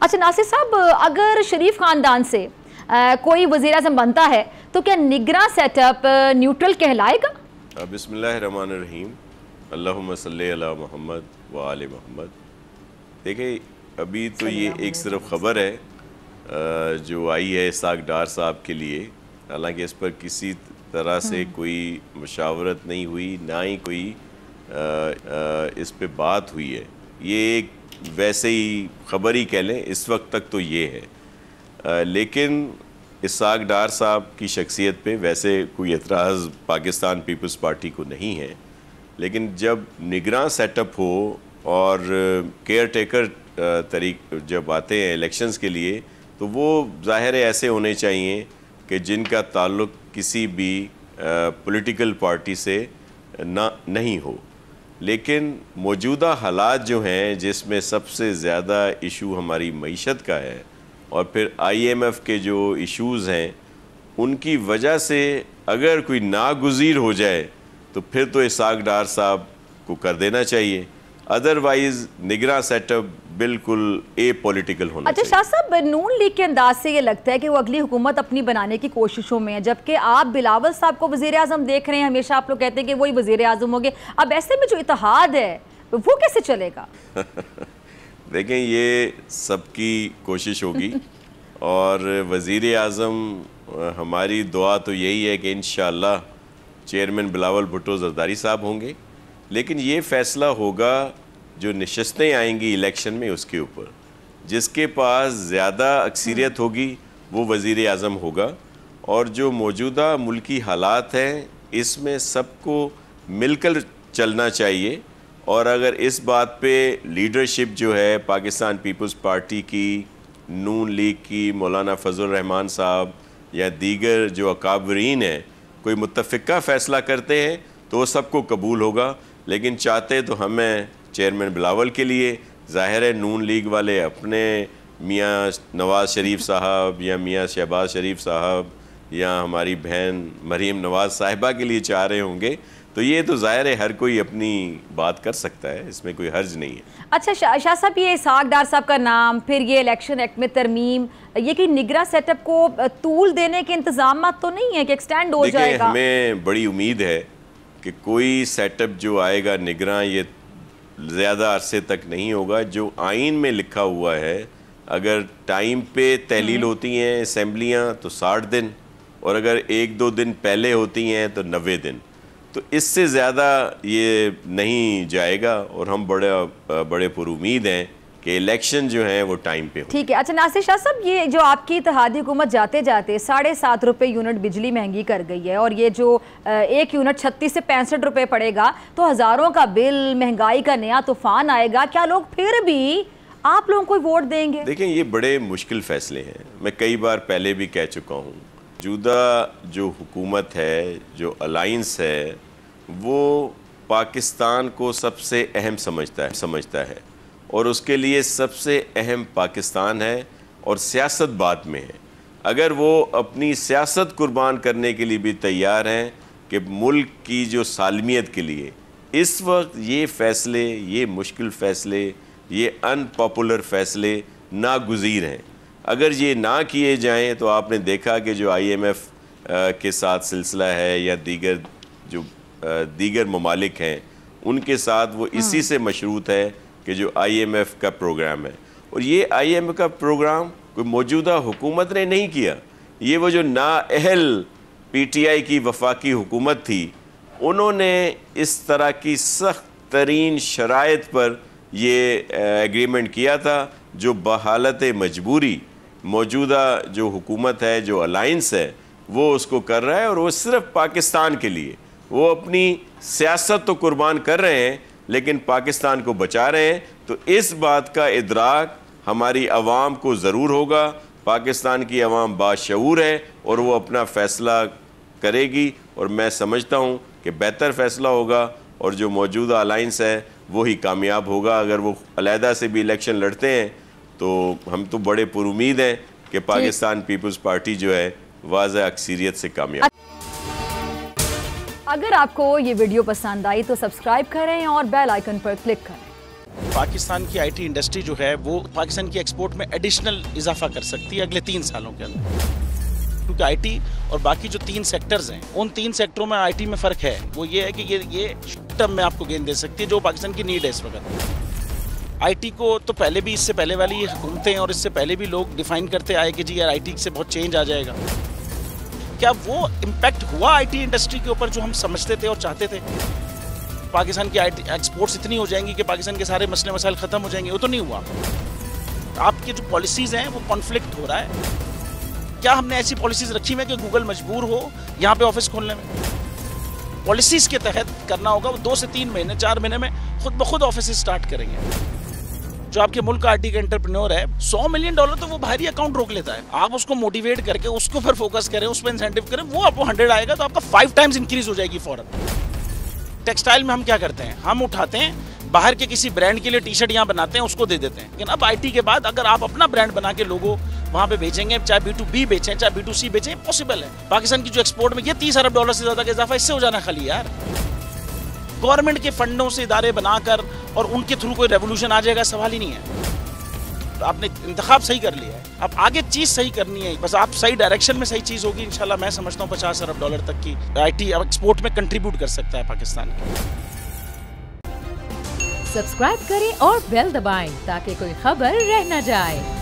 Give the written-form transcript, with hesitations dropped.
अच्छा नासिर साहब, अगर शरीफ खानदान से कोई वज़ीर आज़म बनता है तो क्या निगरां सेटअप न्यूट्रल कहलाएगा? बिस्मिल्लाहिर्रहमानिर्रहीम, अल्लाहुम्मा सल्ली अला मोहम्मद व आले मोहम्मद। देखिए, अभी तो ये एक सिर्फ ख़बर है जो आई है इसाक डार साहब के लिए, हालांकि इस पर किसी तरह से कोई मुशावरत नहीं हुई, ना ही कोई इस पे बात हुई है। ये एक वैसे ही ख़बर ही कह लें, इस वक्त तक तो ये है। लेकिन इसाक डार साहब की शख्सियत पे वैसे कोई एतराज़ पाकिस्तान पीपल्स पार्टी को नहीं है, लेकिन जब निगरां सेटअप हो और केयर टेकर तरीक जब आते हैं इलेक्शंस के लिए, तो वो ज़ाहिर है ऐसे होने चाहिए कि जिनका ताल्लुक़ किसी भी पॉलिटिकल पार्टी से नहीं हो। लेकिन मौजूदा हालात जो हैं, जिसमें सबसे ज़्यादा इशू हमारी मईशत का है और फिर IMF के जो इश्यूज़ हैं, उनकी वजह से अगर कोई नागुज़ीर हो जाए तो फिर तो इसाक डार साहब को कर देना चाहिए, अदरवाइज़ निगरां सेटअप बिल्कुल पॉलिटिकल होना चाहिए। अच्छा शाह साहब, नून लीग के अंदाज से ये लगता है कि वो अगली हुकूमत अपनी बनाने की कोशिशों में है, जबकि आप बिलावल साहब को वज़ीर आज़म देख रहे हैं। हमेशा आप लोग कहते हैं कि वही वज़ीर आज़म होंगे। अब ऐसे में जो इत्तेहाद है वो कैसे चलेगा? देखें, ये सबकी कोशिश होगी और वज़ीर आज़म हमारी दुआ तो यही है कि इंशाअल्लाह चेयरमैन बिलावल भुट्टो ज़रदारी साहब होंगे, लेकिन ये फ़ैसला होगा जो नशस्तें आएंगी इलेक्शन में उसके ऊपर। जिसके पास ज़्यादा अक्सरियत होगी वो वज़ीर आज़म होगा, और जो मौजूदा मुल्की हालात हैं इसमें सबको मिलकर चलना चाहिए। और अगर इस बात पे लीडरशिप जो है पाकिस्तान पीपल्स पार्टी की, नून लीग की, मौलाना फजल रहमान साहब या दीगर जो अकाबरीन हैं, कोई मुत्तफ़िका फ़ैसला करते हैं तो सबको कबूल होगा। लेकिन चाहते तो हमें चेयरमैन बिलावल के लिए, ज़ाहिर है नून लीग वाले अपने मियाँ नवाज़ शरीफ साहब या मियाँ शहबाज शरीफ साहब या हमारी बहन मरीम नवाज़ साहिबा के लिए चाह रहे होंगे, तो ये तो ज़ाहिर है हर कोई अपनी बात कर सकता है, इसमें कोई हर्ज नहीं है। अच्छा शाह साहब, ये इसाक डार साहब का नाम, फिर ये इलेक्शन एक्ट में तरमीम, ये कि निगरां सेटअप को तूल देने के इंतजाम तो नहीं है कि एक्सटेंड हो जाएगा? हमें बड़ी उम्मीद है कि कोई सेटअप जो आएगा निगरां, ये ज़्यादा अरसे तक नहीं होगा। जो आइन में लिखा हुआ है, अगर टाइम पे तहलील होती हैं असम्बलियाँ तो 60 दिन, और अगर 1-2 दिन पहले होती हैं तो 90 दिन, तो इससे ज़्यादा ये नहीं जाएगा। और हम बड़े पुरुमीद हैं कि इलेक्शन जो है वो टाइम पे हो। ठीक है। अच्छा नासिर शाह साहब, ये जो आपकी इत्तेहादी हुकूमत जाते जाते 7.5 रुपये यूनिट बिजली महंगी कर गई है, और ये जो 1 यूनिट 36 से 65 रुपये पड़ेगा, तो हज़ारों का बिल, महंगाई का नया तूफान आएगा। क्या लोग फिर भी आप लोगों को वोट देंगे? देखें, ये बड़े मुश्किल फ़ैसले हैं। मैं कई बार पहले भी कह चुका हूँ, मौजूदा जो हुकूमत है, जो अलाइंस है, वो पाकिस्तान को सबसे अहम समझता है और उसके लिए सबसे अहम पाकिस्तान है और सियासत बाद में है। अगर वो अपनी सियासत कुर्बान करने के लिए भी तैयार हैं कि मुल्क की जो सालमियत के लिए इस वक्त ये फ़ैसले, ये मुश्किल फ़ैसले, ये अनपॉपुलर फ़ैसले नागुज़ीर हैं, अगर ये ना किए जाएं तो आपने देखा कि जो IMF के साथ सिलसिला है या दीगर ममालिक हैं उनके साथ, वो इसी से मशरूत है कि जो IMF का प्रोग्राम है। और ये IMF का प्रोग्राम कोई मौजूदा हुकूमत ने नहीं किया, ये वो जो नाअहल PTI की वफाकी हुकूमत थी, उन्होंने इस तरह की सख्त तरीन शराइत पर ये एग्रीमेंट किया था, जो बहालत मजबूरी मौजूदा जो हुकूमत है, जो अलाइंस है, वो उसको कर रहा है। और वो सिर्फ पाकिस्तान के लिए, वो अपनी सियासत तो कुर्बान कर रहे हैं लेकिन पाकिस्तान को बचा रहे हैं। तो इस बात का इदराक हमारी अवाम को ज़रूर होगा। पाकिस्तान की अवाम बाशऊर है और वो अपना फ़ैसला करेगी, और मैं समझता हूँ कि बेहतर फ़ैसला होगा और जो मौजूदा अलाइंस है वही कामयाब होगा। अगर वो अलहदा से भी इलेक्शन लड़ते हैं तो हम तो बड़े पुरुमीद हैं कि पाकिस्तान पीपल्स पार्टी जो है वाज़ह अक्सरियत से कामयाब। अगर आपको ये वीडियो पसंद आई तो सब्सक्राइब करें और बेल आइकन पर क्लिक करें। पाकिस्तान की आईटी इंडस्ट्री जो है वो पाकिस्तान की एक्सपोर्ट में एडिशनल इजाफा कर सकती है अगले 3 सालों के अंदर, क्योंकि आईटी और बाकी जो 3 सेक्टर्स हैं उन 3 सेक्टरों में आईटी में फ़र्क है। वो ये है कि ये टर्म में आपको गेन दे सकती है जो पाकिस्तान की नीड है इस वक्त। आईटी को तो पहले भी, इससे पहले वाली हुकूमतें और इससे पहले भी लोग डिफाइन करते आए कि जी यार आईटी से बहुत चेंज आ जाएगा। क्या वो इम्पैक्ट हुआ आईटी इंडस्ट्री के ऊपर जो हम समझते थे और चाहते थे? पाकिस्तान की आईटी एक्सपोर्ट्स इतनी हो जाएंगी कि पाकिस्तान के सारे मसले मसाइल ख़त्म हो जाएंगे, वो तो नहीं हुआ। आपकी जो पॉलिसीज़ हैं वो कॉन्फ्लिक्ट हो रहा है। क्या हमने ऐसी पॉलिसीज़ रखी हुई है कि गूगल मजबूर हो यहाँ पे ऑफिस खोलने में? पॉलिसीज़ के तहत करना होगा। वो 2 से 3 महीने 4 महीने में खुद ब खुद ऑफिस स्टार्ट करेंगे। जो आपके मुल्क का आईटी का एंटरप्रेन्योर है, $100 मिलियन तो वो बाहरी अकाउंट रोक लेता है। आप उसको मोटिवेट करके उसको पर फोकस करें, उस पर इंसेंटिव करें, वो आपको 100 आएगा तो आपका 5 टाइम्स इंक्रीज हो जाएगी फौरन। टेक्सटाइल में हम क्या करते हैं, हम उठाते हैं बाहर के किसी ब्रांड के लिए टी शर्ट यहाँ बनाते हैं, उसको दे देते हैं। लेकिन अब आईटी के बाद अगर आप अपना ब्रांड बना के लोगो वहाँ पे बेचेंगे, चाहे B2B बेचें चाहे B2C बेचें, पॉसिबल है। पाकिस्तान की जो एक्सपोर्ट में ये $30 अरब से ज़्यादा का इजाफा इससे हो जाना खाली यार। गवर्नमेंट के फंडों से इदारे बनाकर और उनके थ्रू कोई रेवोल्यूशन आ जाएगा, सवाल ही नहीं है। तो आपने इंतखाब सही कर लिया है, अब आगे चीज़ सही करनी है, बस आप सही डायरेक्शन में सही चीज़ होगी इंशाल्लाह। मैं समझता हूँ $50 अरब तक की आईटी अब एक्सपोर्ट में कंट्रीब्यूट कर सकता है पाकिस्तान। सब्सक्राइब करें और बेल दबाएं ताकि कोई खबर रह न जाए।